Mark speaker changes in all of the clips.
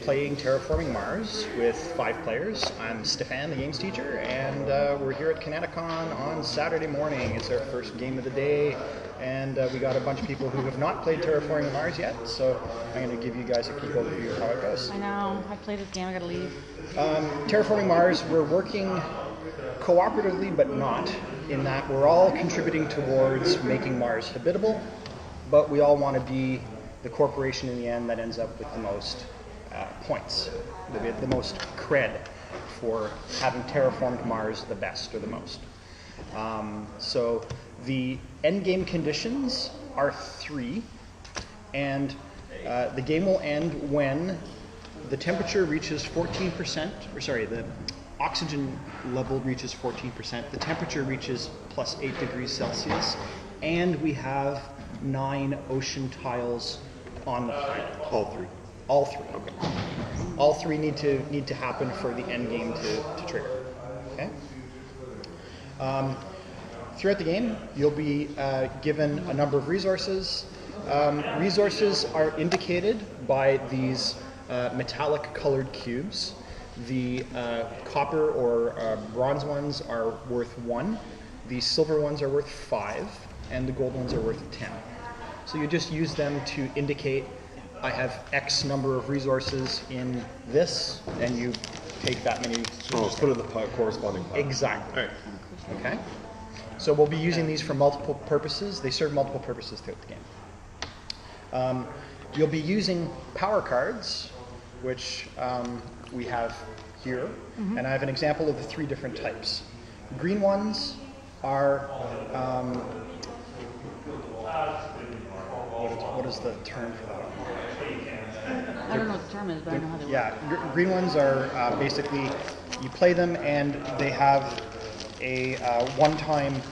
Speaker 1: playing Terraforming Mars with 5 players. I'm Stephane, the Games Teacher, and we're here at Kanata Con on Saturday morning. It's our first game of the day, and we got a bunch of people who have not played Terraforming Mars yet, so I'm going to give you guys a quick overview of how it goes.
Speaker 2: I know, I played this game, I gotta leave.
Speaker 1: Terraforming Mars, we're working cooperatively but not, in that we're all contributing towards making Mars habitable, but we all want to be the corporation in the end that ends up with the most points, the most cred for having terraformed Mars the best or the most. So the end game conditions are 3, and the game will end when the temperature reaches 14%, or sorry, the oxygen level reaches 14%, the temperature reaches plus 8 degrees Celsius, and we have 9 ocean tiles on the planet.
Speaker 3: All 3.
Speaker 1: All 3. Okay. All 3 need to happen for the end game to trigger. Okay. Throughout the game, you'll be given a number of resources. Resources are indicated by these metallic colored cubes. The copper or bronze ones are worth 1. The silver ones are worth 5, and the gold ones are worth 10. So you just use them to indicate I have X number of resources in this, and you take that many.
Speaker 3: Oh, put in the corresponding pile.
Speaker 1: Exactly.
Speaker 3: All right.
Speaker 1: Okay. So we'll be using these for multiple purposes. They serve multiple purposes throughout the game. You'll be using power cards, which we have here, and I have an example of the 3 different types. Green ones are what is the term for that?
Speaker 2: I don't know what the term is, but I know how they work.
Speaker 1: Yeah, green ones are basically, you play them and they have a one-time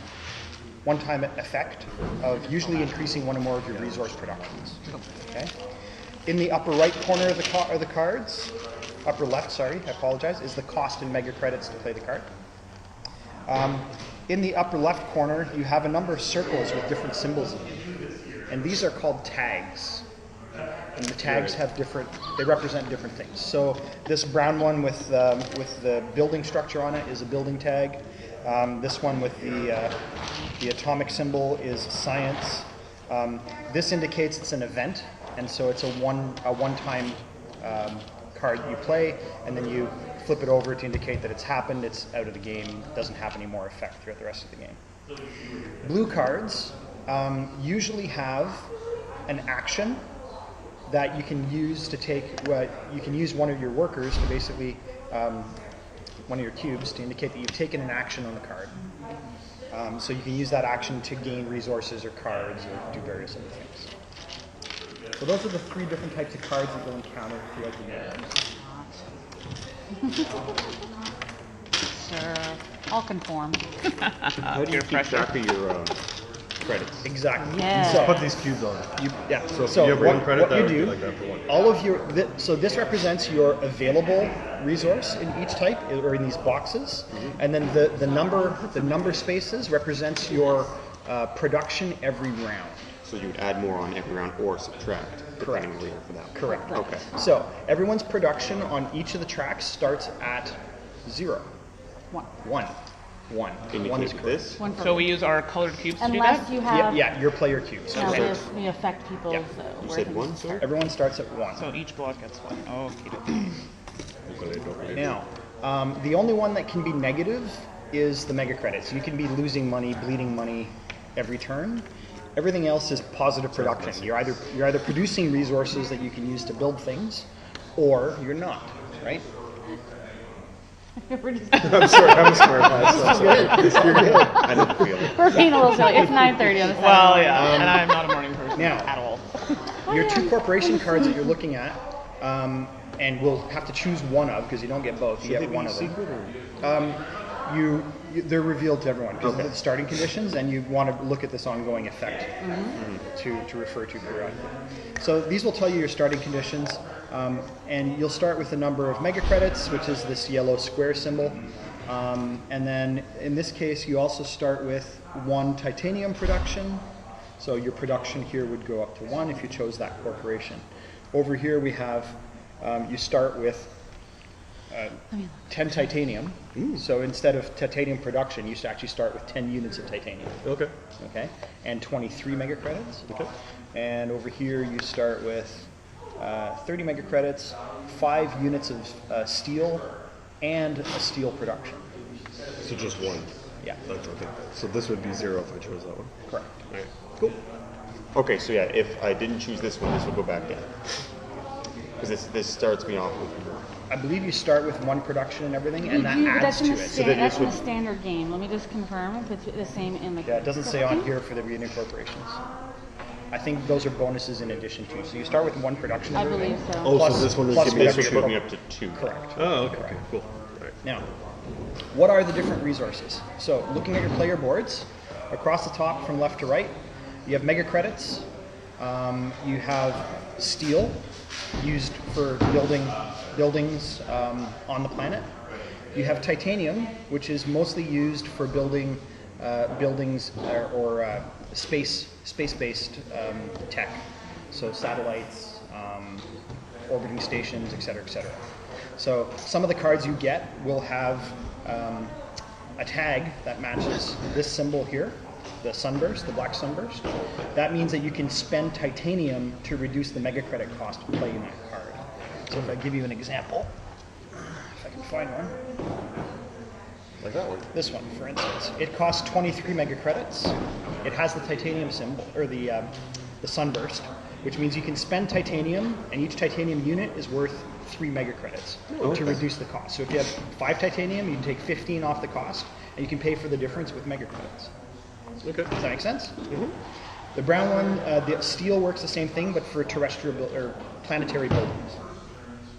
Speaker 1: effect of usually increasing one or more of your resource productions. Okay. In the upper right corner of the cards, upper left, sorry, I apologize, is the cost in mega credits to play the card. In the upper left corner, you have a number of circles with different symbols in them. And these are called tags. And the tags have they represent different things. So this brown one with the building structure on it is a building tag. This one with the atomic symbol is science. This indicates it's an event, and so it's a one-time card you play, and then you flip it over to indicate that it's happened, it's out of the game, doesn't have any more effect throughout the rest of the game. Blue cards usually have an action that you can use to take, you can use one of your workers to basically, one of your cubes to indicate that you've taken an action on the card. So you can use that action to gain resources or cards or do various other things. So those are the 3 different types of cards that you'll encounter throughout the game.
Speaker 2: Sure, I'll conform.
Speaker 3: How do you keep track of your credits?
Speaker 1: Exactly.
Speaker 2: Yeah.
Speaker 1: So
Speaker 3: Put these cubes on.
Speaker 1: yeah.
Speaker 3: So you have 1 credit,
Speaker 1: what
Speaker 3: that
Speaker 1: you
Speaker 3: would
Speaker 1: do,
Speaker 3: be like that for 1.
Speaker 1: all of your so this represents your available resource in each type, or in these boxes, and then the number spaces represents your production every round.
Speaker 3: So you would add more on every round or subtract.
Speaker 1: Correct.
Speaker 3: Depending where you're for that one.
Speaker 1: Correct.
Speaker 3: Okay.
Speaker 1: So everyone's production on each of the tracks starts at 0.
Speaker 2: 1.
Speaker 1: 1. 1.
Speaker 3: Indicate
Speaker 1: 1 is correct.
Speaker 3: this.
Speaker 2: 1 for
Speaker 4: So we use our colored cubes to do
Speaker 2: Unless
Speaker 4: that?
Speaker 2: you have,
Speaker 1: Yeah, your player cubes.
Speaker 2: now
Speaker 1: So
Speaker 2: we affect people's
Speaker 1: Yeah.
Speaker 3: You said 1, sir?
Speaker 1: everyone starts at 1.
Speaker 4: So each block gets 1. Okay.
Speaker 1: Now, the only one that can be negative is the mega credits. You can be losing money, bleeding money every turn. Everything else is positive production. You're either producing resources that you can use to build things, or you're not, right?
Speaker 2: We're just
Speaker 3: I'm sorry, I'm a smart guy. So I'm sorry. You're good. I didn't feel it.
Speaker 2: we're being a little silly. It's 9:30 on the Saturday.
Speaker 4: Well, yeah, and I'm not a morning person
Speaker 1: now-
Speaker 4: at all.
Speaker 1: Your 2 corporation cards that you're looking at, and we'll have to choose one of, because you don't get both. You
Speaker 3: Should
Speaker 1: get
Speaker 3: they
Speaker 1: one
Speaker 3: be
Speaker 1: of them.
Speaker 3: secret or?
Speaker 1: They're revealed to everyone because of the starting conditions, and you want to look at this ongoing effect to refer to periodically. So these will tell you your starting conditions, and you'll start with the number of mega credits, which is this yellow square symbol, and then in this case you also start with 1 titanium production. So your production here would go up to 1 if you chose that corporation. Over here we have you start with 10 titanium. So instead of titanium production, you actually start with 10 units of titanium.
Speaker 3: Okay.
Speaker 1: Okay, and 23 mega credits.
Speaker 3: Okay.
Speaker 1: And over here you start with 30 mega credits, 5 units of steel, and a steel production.
Speaker 3: So just one.
Speaker 1: Yeah,
Speaker 3: That's okay. So this would be 0 if I chose that one.
Speaker 1: correct.
Speaker 3: All right. Cool.
Speaker 4: Okay, so yeah, if I didn't choose this one, this would go back down. Because this starts me off with 1.
Speaker 1: I believe you start with 1 production and everything, and that
Speaker 2: But
Speaker 1: adds
Speaker 2: that's in
Speaker 1: to
Speaker 2: the
Speaker 1: it.
Speaker 2: sta-
Speaker 4: then
Speaker 2: that's
Speaker 4: this
Speaker 2: in the
Speaker 4: would-
Speaker 2: standard game. Let me just confirm if it's the same in the.
Speaker 1: Yeah, it doesn't say on here for the unit corporations. I think those are bonuses in addition to. So you start with 1 production.
Speaker 2: I
Speaker 1: and everything.
Speaker 2: believe so.
Speaker 3: Oh,
Speaker 1: Plus-
Speaker 3: so this one is
Speaker 1: plus
Speaker 3: giving
Speaker 4: This
Speaker 3: me
Speaker 4: would
Speaker 1: whatever
Speaker 4: move
Speaker 1: you
Speaker 4: me up to 2.
Speaker 1: Correct.
Speaker 3: Oh, okay, cool. All right.
Speaker 1: Now, what are the different resources? So looking at your player boards, across the top from left to right, you have mega credits, you have steel used for building buildings on the planet. You have titanium, which is mostly used for building buildings or space-based tech, so satellites, orbiting stations, etc., etc. So some of the cards you get will have a tag that matches this symbol here, the sunburst, the black sunburst. That means that you can spend titanium to reduce the mega credit cost of playing that card. So if I give you an example, if I can find one.
Speaker 3: Like that one.
Speaker 1: This one, for instance, it costs 23 mega credits. It has the titanium symbol, or the sunburst, which means you can spend titanium, and each titanium unit is worth 3 mega credits to reduce the cost. So if you have 5 titanium, you can take 15 off the cost, and you can pay for the difference with mega credits.
Speaker 3: Okay.
Speaker 1: Does that make sense? The brown one, the steel works the same thing, but for terrestrial or planetary buildings.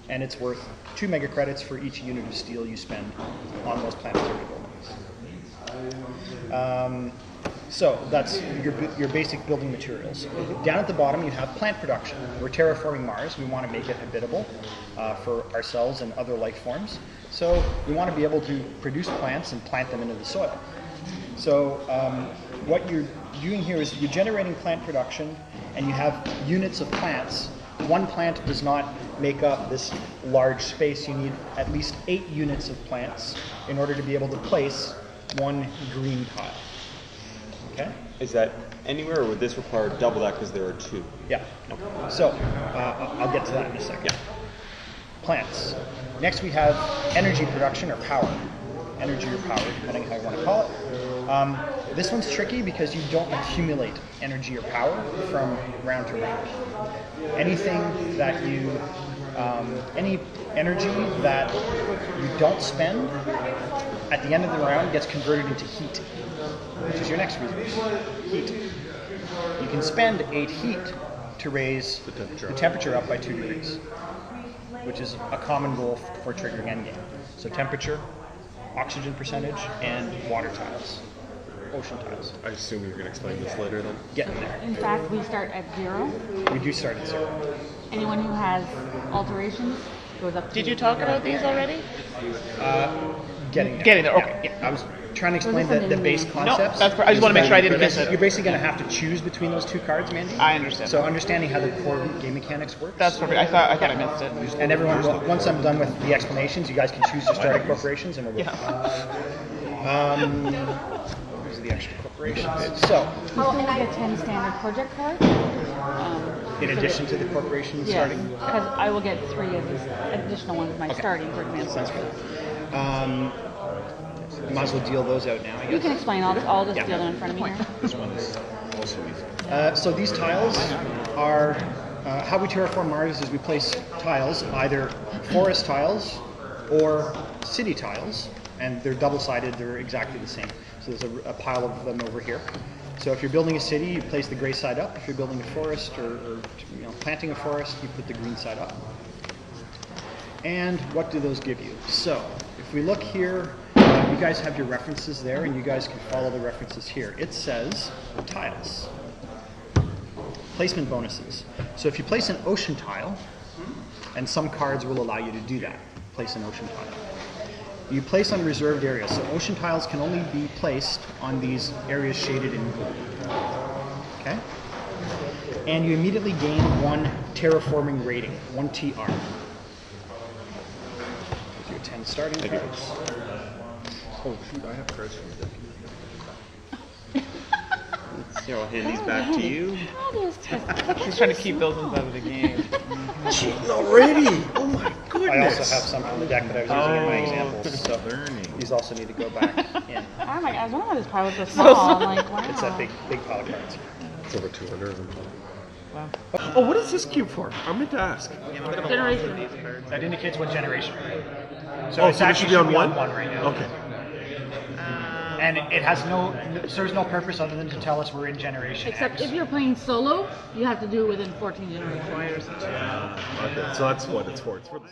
Speaker 1: And it's worth 2 mega credits for each unit of steel you spend on those planetary buildings. So that's your basic building materials. Down at the bottom you have plant production. We're terraforming Mars. We want to make it habitable for ourselves and other life forms. So we want to be able to produce plants and plant them into the soil. So what you're doing here is you're generating plant production, and you have units of plants. 1 plant does not make up this large space. You need at least 8 units of plants in order to be able to place 1 green tile. Okay?
Speaker 4: Is that anywhere, or would this require double that because there are 2?
Speaker 1: Yeah. So I'll get to that in a second.
Speaker 4: Yeah.
Speaker 1: Plants. Next we have energy production or power. Energy or power, depending how you want to call it. This one's tricky because you don't accumulate energy or power from round to round. Anything that you, any energy that you don't spend at the end of the round gets converted into heat, which is your next resource, heat. You can spend 8 heat to raise the temperature up by 2 degrees, which is a common rule for triggering endgame. So temperature, oxygen percentage, and water tiles, ocean tiles.
Speaker 3: I assume you're going to explain this later then.
Speaker 1: Getting there.
Speaker 2: In fact, we start at 0.
Speaker 1: We do start at 0.
Speaker 2: Anyone who has alterations goes up to
Speaker 5: Did you talk
Speaker 2: 0.
Speaker 5: about these already?
Speaker 1: Getting there.
Speaker 5: Getting there, okay,
Speaker 1: Yeah. I was trying to explain
Speaker 2: this
Speaker 1: the
Speaker 2: one
Speaker 1: base
Speaker 2: in-
Speaker 1: concepts.
Speaker 5: that's I just want to make sure I didn't
Speaker 1: Because
Speaker 5: miss
Speaker 1: you're
Speaker 5: it.
Speaker 1: basically going to have to choose between those 2 cards, Mandy.
Speaker 5: I understand.
Speaker 1: So understanding how the core game mechanics works.
Speaker 5: That's perfect. I thought I missed it.
Speaker 1: And everyone, once I'm done with the explanations, you guys can choose your starting corporations, and we'll go. These are the extra corporations. So,
Speaker 2: How can I get 10 standard project cards?
Speaker 1: in addition to the corporation
Speaker 2: Yes,
Speaker 1: starting.
Speaker 2: because I will get 3 of these additional ones my starting, for example.
Speaker 1: Sounds good. Might as well deal those out now, I
Speaker 2: You
Speaker 1: guess.
Speaker 2: can explain. I'll just
Speaker 1: Yeah.
Speaker 2: deal them in front of me here.
Speaker 3: This one is also easy.
Speaker 1: So these tiles are, how we terraform Mars is we place tiles, either forest tiles or city tiles, and they're double-sided, they're exactly the same. So there's a pile of them over here. So if you're building a city, you place the gray side up. If you're building a forest or planting a forest, you put the green side up. And what do those give you? So if we look here, you guys have your references there, and you guys can follow the references here. It says tiles. Placement bonuses. So if you place an ocean tile, and some cards will allow you to do that, place an ocean tile. You place on reserved areas. So ocean tiles can only be placed on these areas shaded in blue. Okay? And you immediately gain 1 terraforming rating, 1 TR. And starting cards.
Speaker 3: Oh shoot, I have cards from the deck.
Speaker 4: Here, I'll hand these back to you.
Speaker 5: He's trying to keep those ones out of the game.
Speaker 3: Cheating already! Oh my goodness!
Speaker 1: I also have some from the deck that I was using in my examples, so these also need to go back in.
Speaker 2: Oh my god, I was wondering why this pile was so small. I'm like, wow.
Speaker 1: It's that big pile of cards.
Speaker 3: It's over 200 of them.
Speaker 5: Wow.
Speaker 3: Oh, what is this cube for? I meant to ask.
Speaker 2: Generation.
Speaker 1: That indicates what generation.
Speaker 3: So
Speaker 1: it's
Speaker 3: so this should be on one?
Speaker 1: right now.
Speaker 3: Okay.
Speaker 1: And it has serves no purpose other than to tell us we're in generation
Speaker 2: Except
Speaker 1: X.
Speaker 2: if you're playing solo, you have to do it within 14 generations.
Speaker 3: Okay, so that's what it's for. It's for the...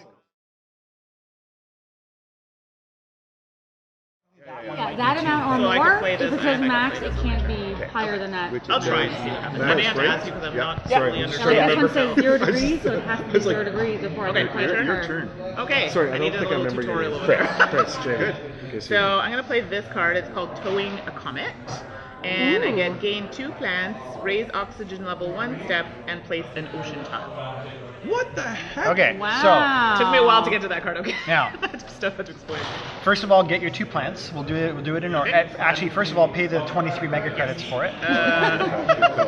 Speaker 2: Yeah, that amount or
Speaker 5: So I can
Speaker 2: more.
Speaker 5: play
Speaker 2: If
Speaker 5: this
Speaker 2: it
Speaker 5: and
Speaker 2: says
Speaker 5: I can
Speaker 2: max,
Speaker 5: play
Speaker 2: it
Speaker 5: this
Speaker 2: can't be higher than that.
Speaker 5: I'll try and see what happens. I
Speaker 3: That's
Speaker 5: may have to
Speaker 3: great.
Speaker 5: ask you because I'm
Speaker 3: Yeah.
Speaker 5: not
Speaker 3: Sorry,
Speaker 5: fully
Speaker 3: I'm just
Speaker 2: Now,
Speaker 3: trying to
Speaker 2: this one
Speaker 3: remember.
Speaker 2: says 0
Speaker 3: I just-
Speaker 2: degrees, so it has to
Speaker 3: I
Speaker 2: be
Speaker 3: was like,
Speaker 2: 0 degrees before I
Speaker 5: Okay,
Speaker 2: can play
Speaker 5: my
Speaker 2: the
Speaker 5: turn?
Speaker 3: Your
Speaker 2: card.
Speaker 3: turn.
Speaker 5: Okay,
Speaker 3: Sorry, I
Speaker 5: need
Speaker 3: don't
Speaker 5: a
Speaker 3: think I
Speaker 5: little
Speaker 3: remember
Speaker 5: tutorial
Speaker 3: your
Speaker 5: over
Speaker 3: name.
Speaker 5: there.
Speaker 3: Chris, Jamie.
Speaker 5: Good.
Speaker 3: Okay,
Speaker 5: So I'm going to play this card. It's called Towing a Comet. And I get gain 2 plants, raise oxygen level 1 step, and place an ocean tile.
Speaker 3: What the heck?
Speaker 1: Okay,
Speaker 2: Wow.
Speaker 5: Took me a while to get to that card, okay?
Speaker 1: Now.
Speaker 5: Stuff had to explain.
Speaker 1: so first of all, get your 2 plants. We'll do it in order. Actually, first of all, pay the 23 mega credits for it.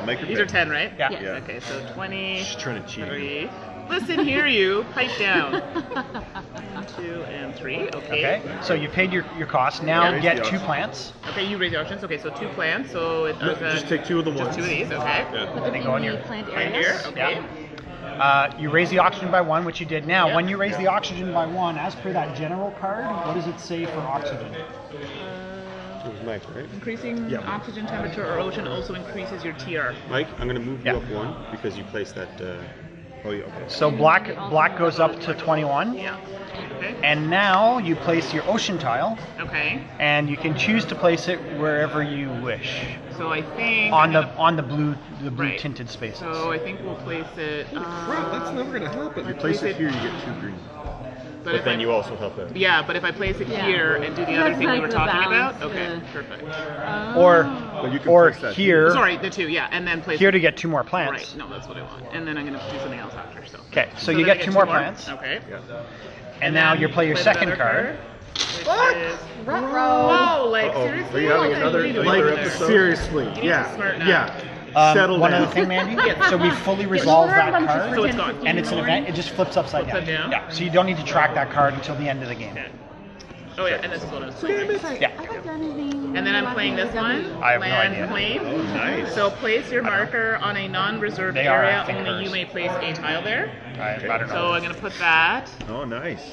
Speaker 3: Make her
Speaker 5: These are
Speaker 3: pick.
Speaker 5: 10, right?
Speaker 1: Yeah.
Speaker 2: Yeah.
Speaker 5: Okay, so 20.
Speaker 3: She's trying to cheat.
Speaker 5: 3. Listen, hear you. Pipe down. 1, 2, and 3. Okay.
Speaker 1: Okay, so you paid your cost. Now
Speaker 3: Yeah, raise
Speaker 1: get
Speaker 3: the
Speaker 1: 2
Speaker 3: option.
Speaker 1: plants.
Speaker 5: Okay, you raise the options. Okay, so 2 plants. So it
Speaker 3: No,
Speaker 5: does
Speaker 3: just take 2 of the
Speaker 5: just
Speaker 3: ones.
Speaker 5: 2 of these. Okay.
Speaker 3: Yeah.
Speaker 2: Put them
Speaker 1: They go in
Speaker 2: in
Speaker 1: your
Speaker 2: the plant
Speaker 5: Right
Speaker 2: area.
Speaker 5: here. Okay.
Speaker 1: You raise the oxygen by 1, which you did. Now,
Speaker 5: Yeah.
Speaker 1: when you raise the oxygen by 1, as per that general card, what does it say for oxygen?
Speaker 3: It was Mike, right?
Speaker 5: Increasing
Speaker 3: Yeah.
Speaker 5: oxygen temperature or ocean also increases your TR.
Speaker 4: Mike, I'm going to move
Speaker 1: Yeah.
Speaker 4: you up 1 because you placed that. Oh, yeah, okay.
Speaker 1: So black goes up to 21.
Speaker 5: Yeah. Okay.
Speaker 1: And now you place your ocean tile,
Speaker 5: Okay.
Speaker 1: and you can choose to place it wherever you wish
Speaker 5: So I think
Speaker 1: on
Speaker 5: I'm
Speaker 1: the
Speaker 5: gonna-
Speaker 1: blue
Speaker 5: Right.
Speaker 1: tinted spaces.
Speaker 5: So I think we'll place it.
Speaker 3: Crap, that's never gonna happen. You
Speaker 5: place
Speaker 3: place it
Speaker 5: it-
Speaker 3: here, you get 2 green.
Speaker 5: But
Speaker 4: But
Speaker 5: if
Speaker 4: then
Speaker 5: I,
Speaker 4: you also help out.
Speaker 5: yeah, but if I place it
Speaker 2: Yeah.
Speaker 5: here and do the other
Speaker 2: That's
Speaker 5: thing we
Speaker 2: like
Speaker 5: were
Speaker 2: the
Speaker 5: talking
Speaker 2: balance,
Speaker 5: about, okay,
Speaker 2: the-
Speaker 5: perfect.
Speaker 1: or
Speaker 3: But you can
Speaker 1: or
Speaker 3: place that
Speaker 1: here,
Speaker 5: Sorry, the 2, yeah, and then place
Speaker 1: here
Speaker 5: it-
Speaker 1: to get 2 more
Speaker 5: Right,
Speaker 1: plants.
Speaker 5: no, that's what I want. And then I'm going to do something else after. So.
Speaker 1: Okay, so you
Speaker 5: then
Speaker 1: get
Speaker 5: I
Speaker 1: 2 more plants,
Speaker 5: Okay.
Speaker 3: Yeah.
Speaker 1: and now
Speaker 5: then
Speaker 1: you play your
Speaker 5: the
Speaker 1: second
Speaker 5: other
Speaker 1: card.
Speaker 5: Which is...
Speaker 2: Ruh-roh.
Speaker 5: Whoa, like
Speaker 3: Uh-oh.
Speaker 5: seriously?
Speaker 3: Are you having
Speaker 5: What are
Speaker 3: another
Speaker 5: doing
Speaker 3: like
Speaker 5: there?
Speaker 3: seriously?
Speaker 5: need to
Speaker 3: Yeah.
Speaker 5: smarten up.
Speaker 3: Yeah. Settle
Speaker 1: One
Speaker 3: down.
Speaker 1: other thing, Mandy.
Speaker 5: Yes.
Speaker 1: So we fully resolve that card,
Speaker 5: So it's gone.
Speaker 1: and it's an event. It just flips upside
Speaker 5: Flips
Speaker 1: down.
Speaker 5: upside down?
Speaker 1: Yeah. So you don't need to track that card until the end of the game.
Speaker 5: Oh yeah, and this is what I was playing.
Speaker 2: Sorry,
Speaker 1: Yeah.
Speaker 2: I haven't done anything.
Speaker 5: And then I'm playing this one.
Speaker 1: I have no
Speaker 5: Land
Speaker 1: idea.
Speaker 5: Claim.
Speaker 3: Oh, nice.
Speaker 5: So place your marker on a non-reserved
Speaker 1: They are,
Speaker 5: area.
Speaker 1: I think,
Speaker 5: Only
Speaker 1: hers.
Speaker 5: you may place a tile there.
Speaker 1: I don't know.
Speaker 5: So I'm going to put that.
Speaker 3: Oh, nice.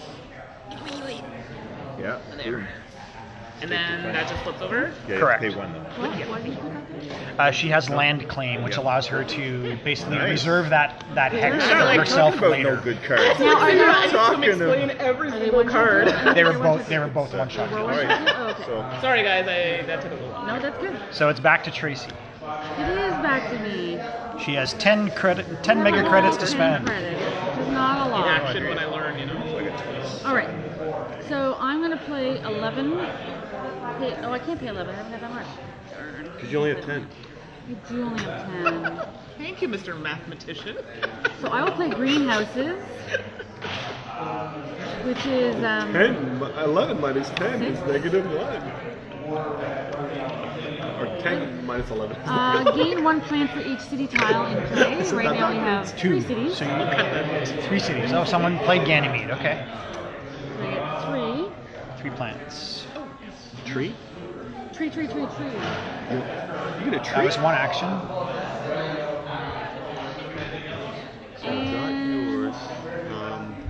Speaker 3: Yeah. Boom.
Speaker 5: And then that just flips over.
Speaker 3: Yeah,
Speaker 1: Correct.
Speaker 3: Pay 1 though.
Speaker 2: What did you put that there?
Speaker 1: She has land claim, which
Speaker 3: Yeah.
Speaker 1: allows her to basically
Speaker 3: Nice.
Speaker 1: reserve that hex
Speaker 5: Sure,
Speaker 1: for
Speaker 5: like,
Speaker 1: herself
Speaker 3: Talk about
Speaker 1: later.
Speaker 3: no good cards.
Speaker 2: Now, are there
Speaker 5: I just
Speaker 3: Talking
Speaker 5: to explain
Speaker 3: of-
Speaker 5: every
Speaker 2: Are they
Speaker 5: single
Speaker 2: one
Speaker 5: card.
Speaker 2: shot?
Speaker 1: They were both one shot.
Speaker 2: Roll
Speaker 3: All
Speaker 2: one
Speaker 3: right.
Speaker 2: shot? Oh, okay.
Speaker 3: So
Speaker 5: Sorry guys, that took a little long.
Speaker 2: No, that's good.
Speaker 1: So it's back to Tracy.
Speaker 2: It is back to me.
Speaker 1: She has 10 mega credits to
Speaker 2: 10
Speaker 1: spend.
Speaker 2: credits, which is not a
Speaker 5: In
Speaker 2: lot.
Speaker 5: action when I learn, you know.
Speaker 2: All right. So I'm going to play 11. Oh, I can't pay 11. I haven't had that much. Darn.
Speaker 3: because you only have 10.
Speaker 2: You do only have 10.
Speaker 5: Thank you, Mr. Mathematician.
Speaker 2: So I will play greenhouses, which is
Speaker 3: 11 minus 10 is negative 1. Or 10 minus 11 is
Speaker 2: gain 1 plant for each city tile in play.
Speaker 3: So
Speaker 2: Right
Speaker 3: that
Speaker 2: now we have 3 cities.
Speaker 1: So you 3 cities. Oh, someone played Ganymede. Okay.
Speaker 2: So I get 3.
Speaker 1: 3 plants.
Speaker 3: Tree?
Speaker 2: Tree.
Speaker 3: You get a
Speaker 1: That
Speaker 3: tree?
Speaker 1: was 1 action.
Speaker 3: So I got yours.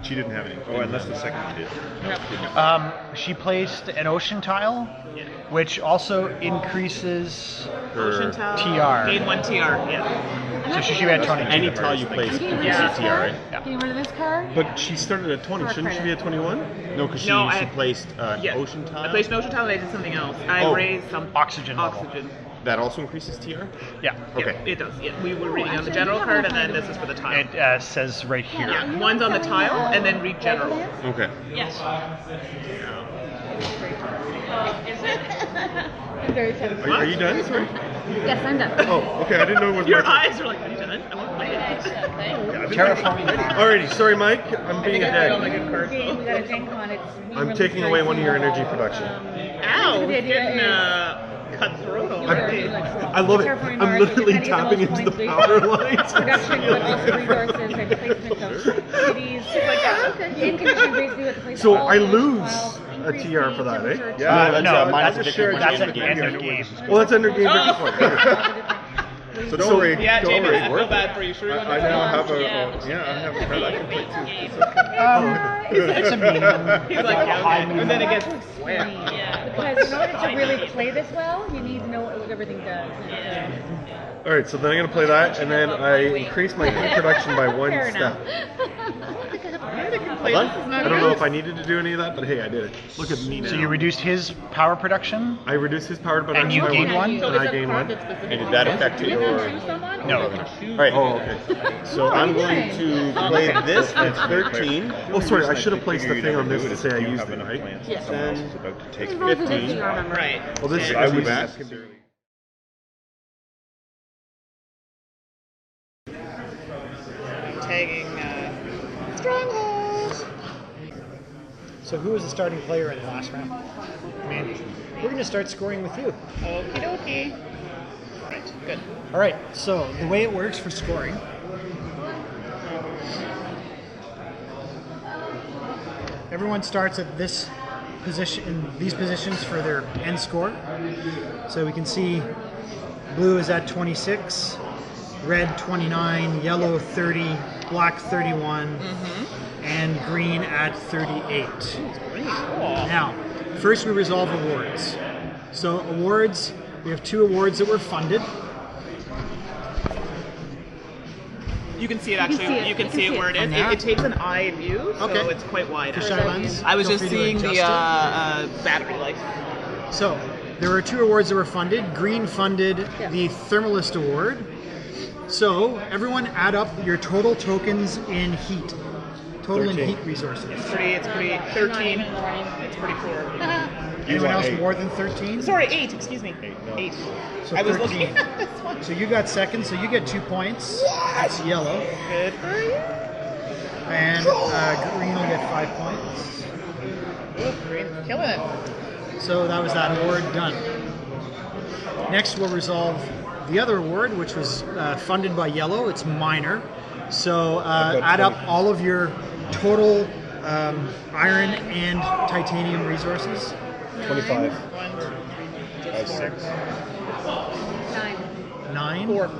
Speaker 3: She didn't have any. Oh, unless the second one did.
Speaker 1: She placed an ocean tile, which also increases
Speaker 5: Ocean tile.
Speaker 1: TR.
Speaker 5: Gain 1 TR, yeah.
Speaker 1: So she should be at 20.
Speaker 4: Any tile you place
Speaker 2: Getting rid
Speaker 4: increases
Speaker 2: of this
Speaker 4: TR, right?
Speaker 2: card.
Speaker 1: Yeah.
Speaker 2: Getting rid of this card.
Speaker 3: But she started at 20. Shouldn't she be at 21?
Speaker 4: No, because she,
Speaker 5: No,
Speaker 4: she
Speaker 5: I-
Speaker 4: placed an
Speaker 5: Yeah.
Speaker 4: ocean tile.
Speaker 5: I placed an ocean tile and I did something else. I
Speaker 4: Oh.
Speaker 5: raised some
Speaker 1: Oxygen level.
Speaker 5: oxygen.
Speaker 4: That also increases TR?
Speaker 1: Yeah.
Speaker 4: Okay.
Speaker 5: Yeah, it does. Yeah, we were reading on the
Speaker 2: actually,
Speaker 5: general
Speaker 2: I
Speaker 5: card, and
Speaker 2: haven't
Speaker 5: then
Speaker 2: played
Speaker 5: this is for the tile.
Speaker 1: It says right here.
Speaker 5: Yeah, one's on the tile, and then read general.
Speaker 4: Okay.
Speaker 5: Yes.
Speaker 2: Is it? Very tempting.
Speaker 3: Are you done? Sorry.
Speaker 2: Yes, I'm done.
Speaker 3: Oh, okay. I didn't know it was
Speaker 5: Your
Speaker 3: my
Speaker 5: eyes are like, are you done? I want to play it.
Speaker 1: Terraforming Mars.
Speaker 3: Alrighty, sorry, Mike. I'm being a
Speaker 5: I got my
Speaker 3: dick.
Speaker 5: good cards.
Speaker 2: We got a Gen Con.
Speaker 3: I'm taking away one of your energy production.
Speaker 5: Ow,
Speaker 2: The idea
Speaker 5: getting
Speaker 2: is-
Speaker 5: cutthroat already.
Speaker 3: I love it. I'm literally tapping into the power lines.
Speaker 2: Production, but also resources and placement of cities. In condition basically with the place.
Speaker 3: So
Speaker 2: all
Speaker 3: I
Speaker 2: those
Speaker 3: lose
Speaker 2: while
Speaker 3: a TR for that, eh?
Speaker 2: temperature
Speaker 3: Yeah,
Speaker 2: change.
Speaker 1: no,
Speaker 4: minus
Speaker 3: I just
Speaker 4: the victory
Speaker 3: shared
Speaker 1: That's
Speaker 3: that.
Speaker 1: an end of game.
Speaker 3: Well, that's under game victory point.
Speaker 4: So don't worry.
Speaker 5: Yeah,
Speaker 4: don't
Speaker 5: James,
Speaker 4: worry.
Speaker 5: I feel bad for you. Sure, you want
Speaker 3: I
Speaker 5: to
Speaker 3: now have a
Speaker 5: Yeah.
Speaker 3: I have a card I can play too.
Speaker 1: It's a medium.
Speaker 5: He's like, yeah,
Speaker 1: high
Speaker 5: okay. And then it gets
Speaker 2: Explain. Because in order to really play this well, you need to know what everything does.
Speaker 3: All right, so then I'm gonna play that, and then I increase my heat production by one
Speaker 2: Fair
Speaker 3: step.
Speaker 5: play
Speaker 4: Hold
Speaker 5: this
Speaker 4: on.
Speaker 5: is not
Speaker 3: I don't know
Speaker 5: good.
Speaker 3: if I needed to do any of that, but hey, I did it. Look at me now.
Speaker 1: So you reduced his power production?
Speaker 3: I reduced his power production
Speaker 1: And you
Speaker 3: by
Speaker 1: gained one?
Speaker 5: So
Speaker 3: and
Speaker 5: is
Speaker 3: I
Speaker 5: it
Speaker 3: gained
Speaker 5: card
Speaker 3: one.
Speaker 5: that's specific?
Speaker 4: And did that affect
Speaker 2: You
Speaker 4: your...
Speaker 2: can choose someone?
Speaker 1: No.
Speaker 4: All right.
Speaker 3: Oh, okay.
Speaker 4: So I'm going to play this at 13.
Speaker 3: Oh, sorry, I should have placed the thing on this to say I used it, right?
Speaker 2: Yes.
Speaker 4: Then
Speaker 2: This is both of this,
Speaker 4: 15.
Speaker 2: you remember.
Speaker 5: Right.
Speaker 3: Well, this
Speaker 4: I
Speaker 3: is
Speaker 4: would
Speaker 3: bad.
Speaker 5: Tagging Stronghold.
Speaker 1: So who was the starting player in the last round? Mandi. We're going to start scoring with you.
Speaker 5: Okie dokie. Right, good.
Speaker 1: All right, so the way it works for scoring, everyone starts at this position, in these positions for their end score. So we can see blue is at 26, red 29, yellow 30, black 31, and green at 38. Now, first we resolve awards. So awards, we have 2 awards that were funded.
Speaker 5: You can see it actually. You can see it where it is.
Speaker 1: From there?
Speaker 5: It takes an eye view, so
Speaker 1: Okay.
Speaker 5: it's quite wide.
Speaker 1: Fisheye lens.
Speaker 5: I was
Speaker 1: Feel
Speaker 5: just
Speaker 1: free to
Speaker 5: seeing the
Speaker 1: adjust
Speaker 5: battery life.
Speaker 1: So, there were 2 awards that were funded. Green funded the Thermalist Award. So, everyone add up your total tokens in heat. Total in
Speaker 4: 13.
Speaker 1: heat resources.
Speaker 5: It's pretty 13. It's pretty poor.
Speaker 1: Anyone else
Speaker 4: 8.
Speaker 1: more than 13?
Speaker 5: Sorry, 8. Excuse me. 8.
Speaker 1: So
Speaker 5: I was
Speaker 1: 13.
Speaker 5: looking at this one.
Speaker 1: So you got second, so you get 2 points. That's yellow.
Speaker 5: Good for you.
Speaker 1: And green will get 5 points.
Speaker 5: Ooh, Green's killing it.
Speaker 1: So that was that award done. Next we'll resolve the other award, which was funded by yellow. It's minor. So add up all of your total iron and titanium resources.
Speaker 4: 25.
Speaker 5: 1, 2, 3,
Speaker 4: I have 6.
Speaker 2: 9.
Speaker 1: 9.
Speaker 5: 4.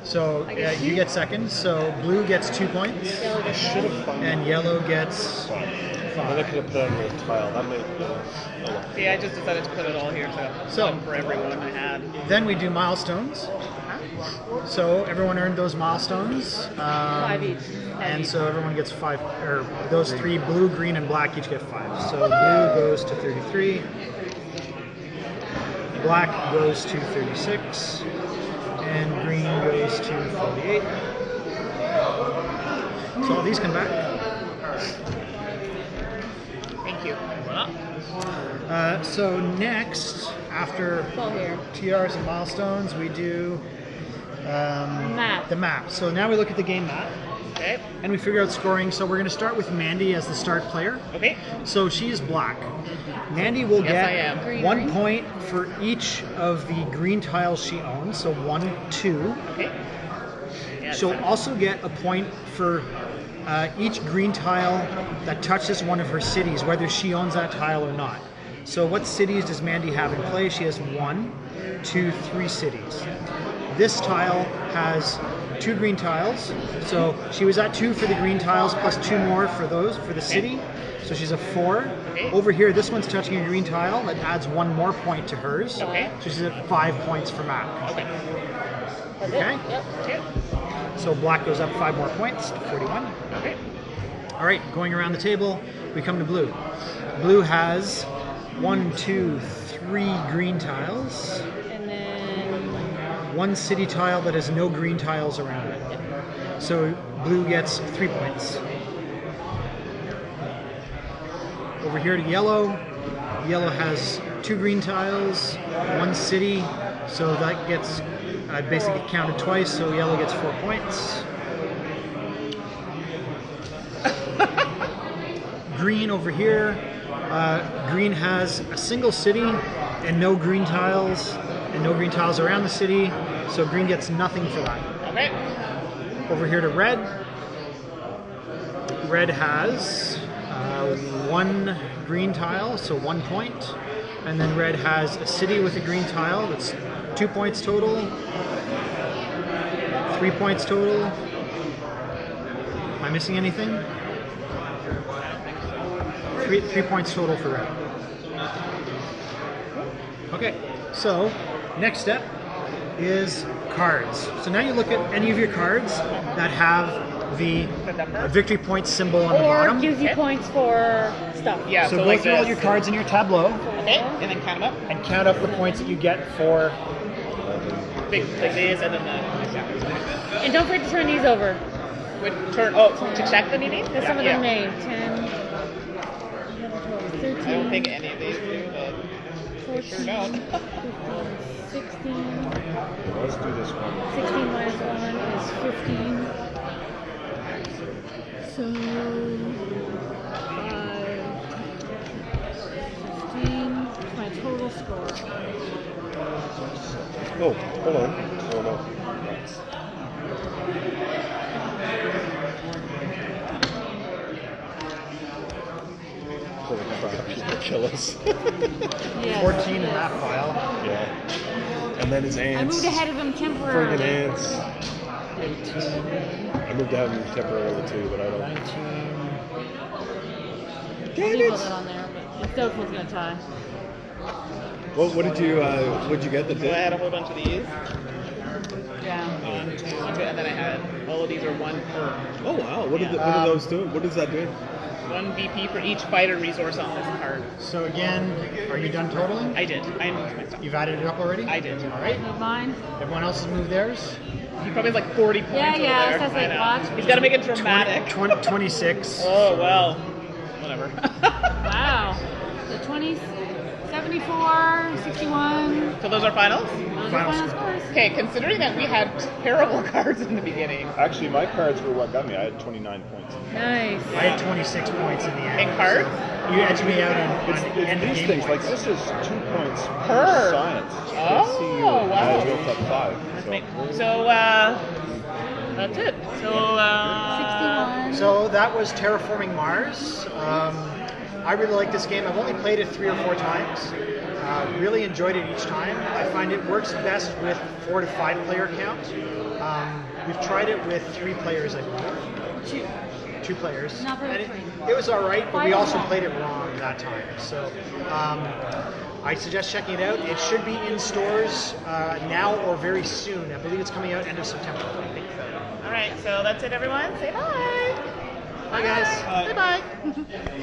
Speaker 1: So you get second. So blue gets 2 points,
Speaker 4: I should have funded.
Speaker 1: and yellow gets
Speaker 3: Then I
Speaker 1: 5.
Speaker 3: could have put that on the tile. That might.
Speaker 5: See, I just decided to put it all here to
Speaker 1: So-
Speaker 5: one for everyone I had.
Speaker 1: Then we do milestones. So everyone earned those milestones.
Speaker 2: 5 each.
Speaker 1: And so everyone gets 5, or those 3, blue, green, and black each get 5. So blue goes to 33, black goes to 36, and green goes to 48. So all these come back.
Speaker 5: Thank you.
Speaker 1: So next, after
Speaker 2: It's all here.
Speaker 1: TRs and milestones, we do
Speaker 2: Map.
Speaker 1: the map. So now we look at the game map.
Speaker 5: Okay.
Speaker 1: And we figure out scoring. So we're going to start with Mandi as the start player.
Speaker 5: Okay.
Speaker 1: So she is black. Mandi will
Speaker 5: Yes, I am.
Speaker 1: get
Speaker 2: Green,
Speaker 1: 1
Speaker 2: right?
Speaker 1: point for each of the green tiles she owns. So 1, 2.
Speaker 5: Okay. Yeah,
Speaker 1: She'll also get a point for each green tile that touches one of her cities, whether she owns that tile or not. So what cities does Mandi have in play? She has 1, 2, 3 cities. This tile has 2 green tiles, so she was at 2 for the green tiles plus 2 more for those for the city, so she's a 4.
Speaker 5: Okay.
Speaker 1: Over here, this one's touching a green tile, that adds 1 more point to hers,
Speaker 5: Okay.
Speaker 1: so she's at 5 points for map.
Speaker 5: Okay.
Speaker 1: Okay,
Speaker 5: Okay.
Speaker 1: so black goes up 5 more points to 41.
Speaker 5: Okay.
Speaker 1: All right, going around the table, we come to blue. Blue has 1, 2, 3 green tiles,
Speaker 2: And then
Speaker 1: 1 city tile that has no green tiles around it. So blue gets 3 points. Over here to yellow. Yellow has 2 green tiles, 1 city, so that gets basically counted twice, so yellow gets 4 points. Green over here, green has a single city and no green tiles around the city, so green gets nothing for that.
Speaker 5: Okay.
Speaker 1: Over here to red. Red has 1 green tile, so 1 point. And then red has a city with a green tile, that's 2 points total. 3 points total. Am I missing anything? 3 points total for red. Okay, so next step is cards. So now you look at any of your cards that have the victory point symbol on the bottom.
Speaker 2: Or gives you points for stuff.
Speaker 5: Yeah,
Speaker 1: So go
Speaker 5: like
Speaker 1: through all
Speaker 5: this.
Speaker 1: your cards in your tableau
Speaker 5: Okay, and then count them up.
Speaker 1: and count up the points that you get for.
Speaker 5: Big like this, and then
Speaker 2: And don't forget to turn these over.
Speaker 5: the turn. Oh, to check them, you mean?
Speaker 2: Because some of them
Speaker 5: Yeah.
Speaker 2: may. 10, 13,
Speaker 5: I don't think any of these do, but
Speaker 2: 14,
Speaker 5: sure don't.
Speaker 2: 15, 16.
Speaker 3: Let's do this one.
Speaker 2: 16 minus 1 is 15. So, 5, 15. That's my total score.
Speaker 3: Oh, hold on. Oh no. Holy crap, people kill us.
Speaker 2: Yes.
Speaker 1: 14 in that pile.
Speaker 3: Yeah. And then his ants.
Speaker 2: I moved ahead of him
Speaker 3: Friggin'
Speaker 2: temporarily.
Speaker 3: ants.
Speaker 1: 18,
Speaker 3: I moved down temporarily too, but I don't.
Speaker 1: 19.
Speaker 2: I'll leave all that on there, but it's doubtful it's going to tie.
Speaker 3: What did you get that
Speaker 5: So I had a
Speaker 3: did?
Speaker 5: whole bunch of these.
Speaker 2: Yeah.
Speaker 5: And then I had all of these are 1 per.
Speaker 3: Oh wow, what did those do? What does that do?
Speaker 5: 1 BP for each fighter resource on this card.
Speaker 1: So again, are you done totaling?
Speaker 5: I did. I moved my stuff.
Speaker 1: You've added it up already?
Speaker 5: I did.
Speaker 1: All right.
Speaker 2: Move mine.
Speaker 1: Everyone else has moved theirs?
Speaker 5: He probably has like 40 points
Speaker 2: Yeah,
Speaker 5: over
Speaker 2: yeah,
Speaker 5: there.
Speaker 2: that's like,
Speaker 5: I know.
Speaker 2: watch.
Speaker 5: He's got to make it dramatic.
Speaker 1: 26.
Speaker 5: Oh, well. Whatever.
Speaker 2: Wow. So 20, 74, 61.
Speaker 5: So those are finals?
Speaker 2: Those are
Speaker 1: Final
Speaker 2: final
Speaker 1: score.
Speaker 2: scores.
Speaker 5: Okay, considering that we had terrible cards in the beginning.
Speaker 3: Actually, my cards were what got me. I had 29 points.
Speaker 2: Nice.
Speaker 1: I had 26 points in the end.
Speaker 5: In cards?
Speaker 1: You edged me out on
Speaker 3: It's
Speaker 1: end of
Speaker 3: these
Speaker 1: game
Speaker 3: things, like
Speaker 1: points.
Speaker 3: this is 2 points
Speaker 5: Per.
Speaker 3: per science.
Speaker 5: Oh,
Speaker 3: I
Speaker 5: wow.
Speaker 3: built up 5.
Speaker 5: So, that's it. So,
Speaker 2: 61.
Speaker 1: So that was Terraforming Mars. I really like this game. I've only played it 3 or 4 times. Really enjoyed it each time. I find it works best with 4 to 5 player count. We've tried it with 3 players, I believe. 2 players.
Speaker 2: Not very
Speaker 1: And
Speaker 2: free.
Speaker 1: it was all right, but we
Speaker 2: Why
Speaker 1: also
Speaker 2: not?
Speaker 1: played it wrong that time. So I suggest checking it out. It should be in stores now or very soon. I believe it's coming out end of September.
Speaker 5: all right. So that's it, everyone. Say bye.
Speaker 1: Bye, guys.
Speaker 5: Bye. Bye.